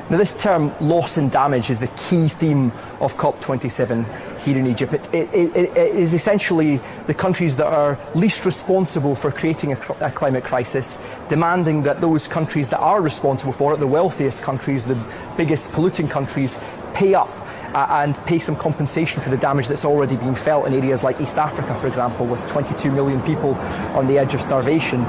Now, this term loss and damage is the key theme of COP27 here in Egypt. It is essentially the countries that are least responsible for creating a climate crisis, demanding that those countries that are responsible for it, the wealthiest countries, the biggest polluting countries, pay up and pay some compensation for the damage that's already being felt in areas like East Africa, for example, with 22 million people on the edge of starvation,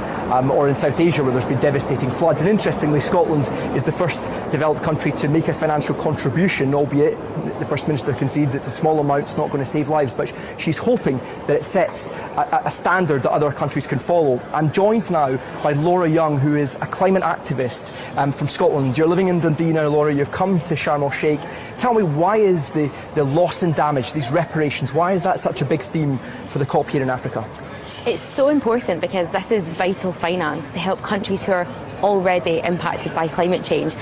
or in South Asia where there's been devastating floods. And interestingly, Scotland is the first developed country to make a financial contribution, albeit the First Minister concedes it's a small amount, it's not going to save lives, but she's hoping that it sets a standard that other countries can follow. I'm joined now by Laura Young, who is a climate activist from Scotland. You're living in Dundee now, Laura, you've come to Sharm el-Sheikh. Tell me, why is the loss and damage, these reparations, why is that such a big theme for the COP here in Africa? It's so important because this is vital finance to help countries who are already impacted by climate change.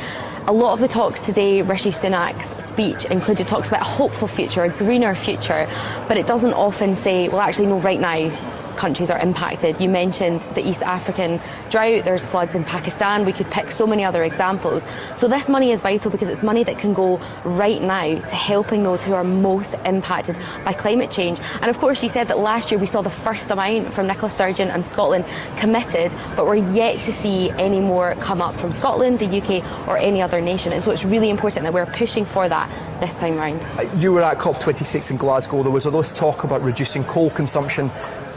A lot of the talks today, Rishi Sunak's speech included talks about a hopeful future, a greener future, but it doesn't often say, well, actually, no, right now, countries are impacted. You mentioned the East African drought, there's floods in Pakistan, we could pick so many other examples. So this money is vital because it's money that can go right now to helping those who are most impacted by climate change. And of course, you said that last year we saw the first amount from Nicola Sturgeon and Scotland committed, but we're yet to see any more come up from Scotland, the UK or any other nation. And so it's really important that we're pushing for that this time round. You were at COP26 in Glasgow. There was all this talk about reducing coal consumption.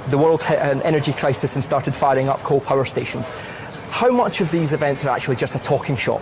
The world hit an energy crisis and started firing up coal power stations. How much of these events are actually just a talking shop?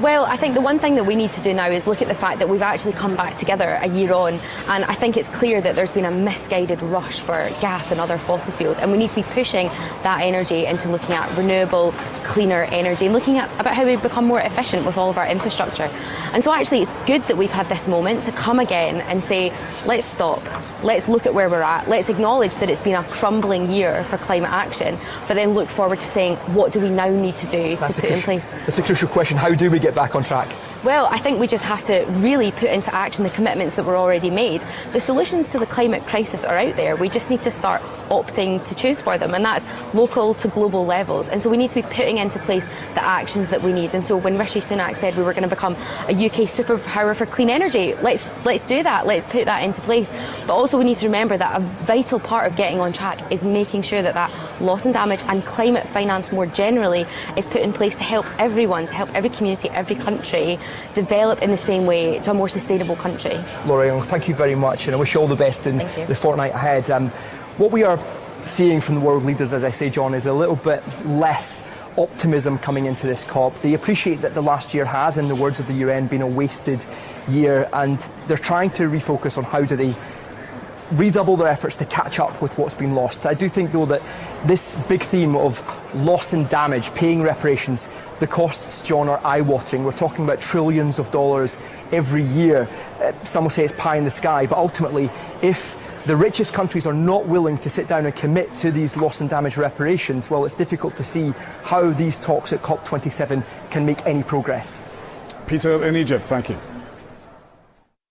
Well, I think the one thing that we need to do now is look at the fact that we've actually come back together a year on, and I think it's clear that there's been a misguided rush for gas and other fossil fuels, and we need to be pushing that energy into looking at renewable, cleaner energy, and looking at about how we become more efficient with all of our infrastructure. And so actually it's good that we've had this moment to come again and say, let's stop, let's look at where we're at, let's acknowledge that it's been a crumbling year for climate action, but then look forward to saying, what do we now need to do to put in place? That's a crucial question. How do we get back on track? Well, I think we just have to really put into action the commitments that were already made. The solutions to the climate crisis are out there. We just need to start opting to choose for them, and that's local to global levels. And so we need to be putting into place the actions that we need. And so when Rishi Sunak said we were going to become a UK superpower for clean energy, let's do that. Let's put that into place. But also we need to remember that a vital part of getting on track is making sure that that loss and damage and climate finance more generally is put in place to help everyone, to help every community, every country develop in the same way to a more sustainable country. Laura Young, thank you very much, and I wish you all the best in the fortnight ahead. What we are seeing from the world leaders, as I say, John, is a little bit less optimism coming into this COP. They appreciate that the last year has, in the words of the UN, been a wasted year, and they're trying to refocus on how do they redouble their efforts to catch up with what's been lost. I do think, though, that this big theme of loss and damage, paying reparations, the costs, John, are eye-watering. We're talking about trillions of dollars every year. Some will say it's pie in the sky, but ultimately, if the richest countries are not willing to sit down and commit to these loss and damage reparations, well, it's difficult to see how these talks at COP27 can make any progress. Peter in Egypt, thank you.